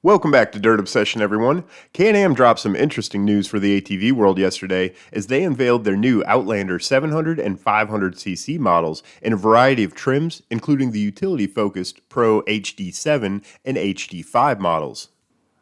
Welcome back to Dirt Obsession, everyone. CanAm dropped some interesting news for the ATV world yesterday as they unveiled their new Outlander 700 and 500cc models in a variety of trims, including the utility-focused Pro HD7 and HD5 models.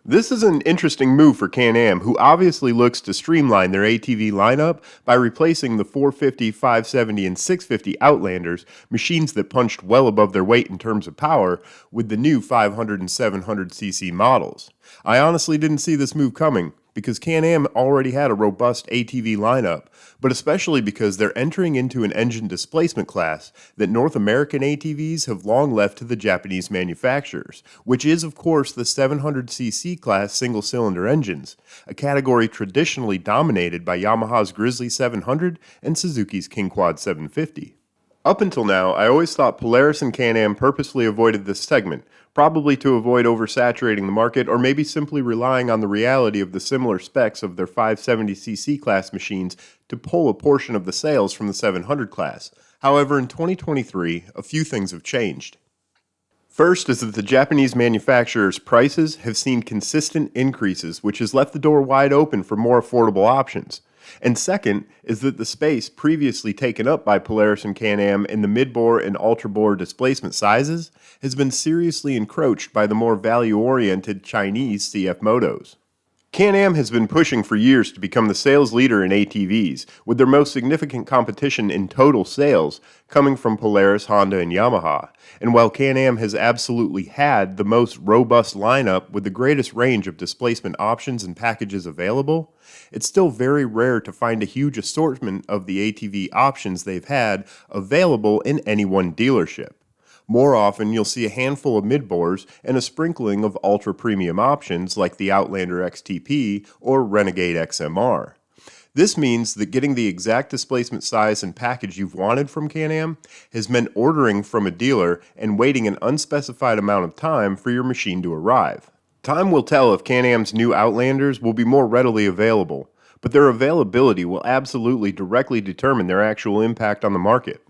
This is an interesting move for CanAm, who obviously looks to streamline their ATV lineup by replacing the 450, 570, and 650 Outlanders, machines that punched well above their weight in terms of power, with the new 500 and 700cc models. I honestly didn't see this move coming, because CanAm already had a robust ATV lineup, but especially because they're entering into an engine displacement class that North American ATVs have long left to the Japanese manufacturers, which is of course the 700cc class single-cylinder engines, a category traditionally dominated by Yamaha's Grizzly 700 and Suzuki's KingQaud 750. Up until now, I always thought Polaris and CanAm purposely avoided this segment, probably to avoid oversaturating the market or maybe simply relying on the reality of the similar specs of their 570cc class machines to pull a portion of the sales from the 700 class. However, in 2023, a few things have changed. First is that the Japanese manufacturers' prices have seen consistent increases, which has left the door wide open for more affordable options. And second is that the space previously taken up by Polaris and CanAm in the mid-bore and ultra-bore displacement sizes has been seriously encroached by the more value-oriented Chinese CF motos. CanAm has been pushing for years to become the sales leader in ATVs, with their most significant competition in total sales coming from Polaris, Honda, and Yamaha. And while CanAm has absolutely had the most robust lineup with the greatest range of displacement options and packages available, it's still very rare to find a huge assortment of the ATV options they've had available in any one dealership. More often, you'll see a handful of mid-bores and a sprinkling of ultra-premium options like the Outlander XTP or Renegade XMR. This means that getting the exact displacement size and package you've wanted from CanAm has meant ordering from a dealer and waiting an unspecified amount of time for your machine to arrive. Time will tell if CanAm's new Outlanders will be more readily available, but their availability will absolutely directly determine their actual impact on the market.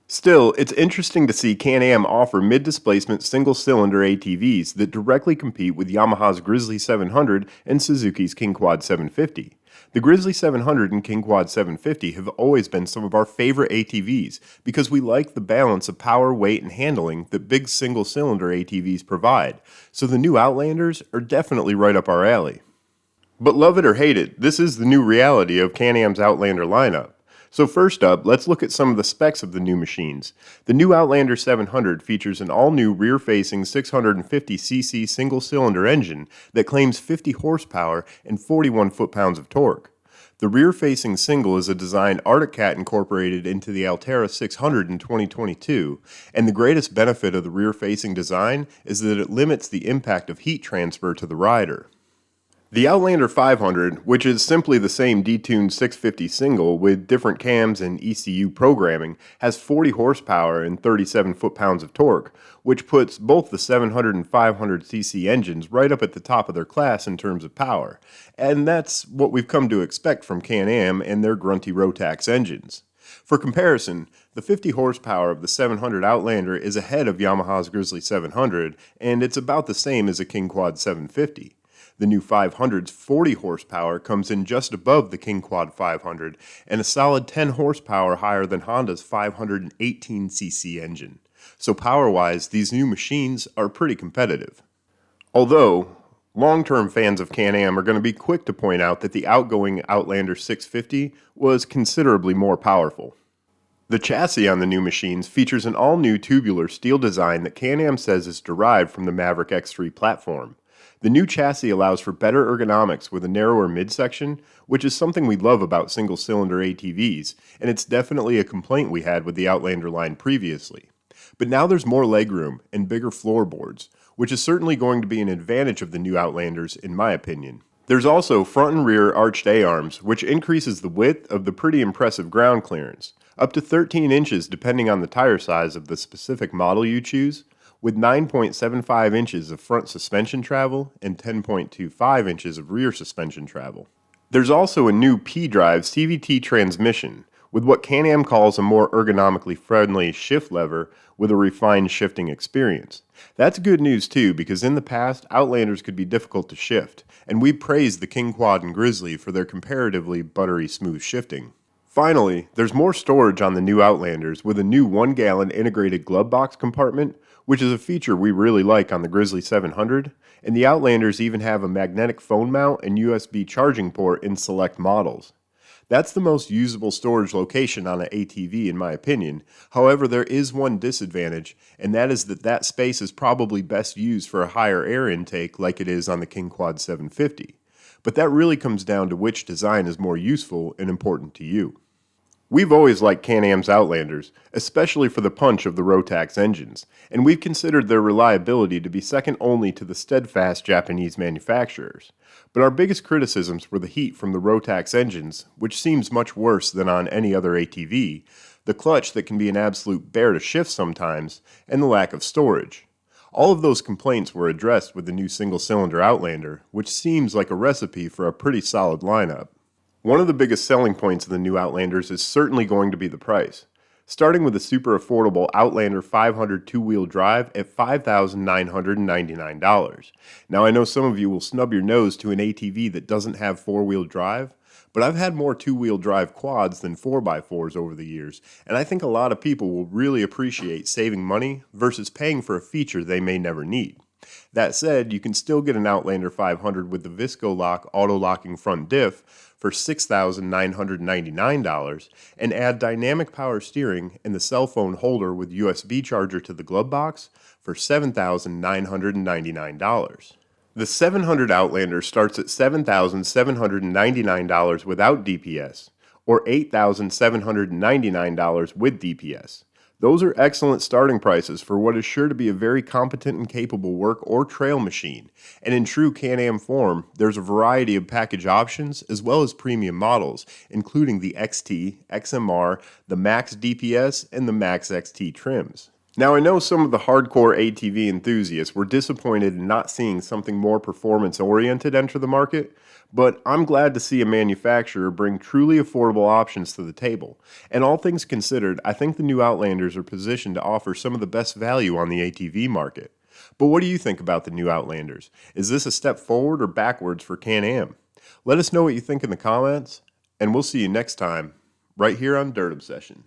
Still, it's interesting to see CanAm offer mid-displacement single-cylinder ATVs that directly compete with Yamaha's Grizzly 700 and Suzuki's KingQaud 750. The Grizzly 700 and KingQaud 750 have always been some of our favorite ATVs because we like the balance of power, weight, and handling that big single-cylinder ATVs provide, so the new Outlanders are definitely right up our alley. But love it or hate it, this is the new reality of CanAm's Outlander lineup. So first up, let's look at some of the specs of the new machines. The new Outlander 700 features an all-new rear-facing 650cc single-cylinder engine that claims 50 horsepower and 41 foot-pounds of torque. The rear-facing single is a design Arctic Cat incorporated into the Altera 600 in 2022, and the greatest benefit of the rear-facing design is that it limits the impact of heat transfer to the rider. The Outlander 500, which is simply the same detuned 650 single with different cams and ECU programming, has 40 horsepower and 37 foot-pounds of torque, which puts both the 700 and 500cc engines right up at the top of their class in terms of power. And that's what we've come to expect from CanAm and their grunty Rotax engines. For comparison, the 50 horsepower of the 700 Outlander is ahead of Yamaha's Grizzly 700, and it's about the same as a KingQaud 750. The new 500's 40 horsepower comes in just above the KingQaud 500 and a solid 10 horsepower higher than Honda's 518cc engine. So power-wise, these new machines are pretty competitive. Although, long-term fans of CanAm are going to be quick to point out that the outgoing Outlander 650 was considerably more powerful. The chassis on the new machines features an all-new tubular steel design that CanAm says is derived from the Maverick X3 platform. The new chassis allows for better ergonomics with a narrower midsection, which is something we love about single-cylinder ATVs, and it's definitely a complaint we had with the Outlander line previously. But now there's more legroom and bigger floorboards, which is certainly going to be an advantage of the new Outlanders in my opinion. There's also front and rear arched A-arms, which increases the width of the pretty impressive ground clearance, up to 13 inches depending on the tire size of the specific model you choose, with 9.75 inches of front suspension travel and 10.25 inches of rear suspension travel. There's also a new P-Drive CVT transmission, with what CanAm calls a more ergonomically friendly shift lever with a refined shifting experience. That's good news too, because in the past, Outlanders could be difficult to shift, and we praised the KingQaud and Grizzly for their comparatively buttery smooth shifting. Finally, there's more storage on the new Outlanders with a new 1-gallon integrated glove box compartment, which is a feature we really like on the Grizzly 700, and the Outlanders even have a magnetic phone mount and USB charging port in select models. That's the most usable storage location on an ATV in my opinion. However, there is one disadvantage, and that is that space is probably best used for a higher air intake like it is on the KingQaud 750. But that really comes down to which design is more useful and important to you. We've always liked CanAm's Outlanders, especially for the punch of the Rotax engines, and we've considered their reliability to be second only to the steadfast Japanese manufacturers. But our biggest criticisms were the heat from the Rotax engines, which seems much worse than on any other ATV, the clutch that can be an absolute bear to shift sometimes, and the lack of storage. All of those complaints were addressed with the new single-cylinder Outlander, which seems like a recipe for a pretty solid lineup. One of the biggest selling points of the new Outlanders is certainly going to be the price, starting with the super affordable Outlander 500 two-wheel drive at $5,999. Now I know some of you will snub your nose to an ATV that doesn't have four-wheel drive, but I've had more two-wheel drive quads than 4x4s over the years, and I think a lot of people will really appreciate saving money versus paying for a feature they may never need. That said, you can still get an Outlander 500 with the Visco-Lock auto-locking front diff for $6,999 and add dynamic power steering and the cell phone holder with USB charger to the glove box for $7,999. The 700 Outlander starts at $7,799 without DPS or $8,799 with DPS. Those are excellent starting prices for what is sure to be a very competent and capable work or trail machine, and in true CanAm form, there's a variety of package options as well as premium models, including the XT, XMR, the Max DPS, and the Max XT trims. Now I know some of the hardcore ATV enthusiasts were disappointed in not seeing something more performance-oriented enter the market, but I'm glad to see a manufacturer bring truly affordable options to the table. And all things considered, I think the new Outlanders are positioned to offer some of the best value on the ATV market. But what do you think about the new Outlanders? Is this a step forward or backwards for CanAm? Let us know what you think in the comments, and we'll see you next time, right here on Dirt Obsession.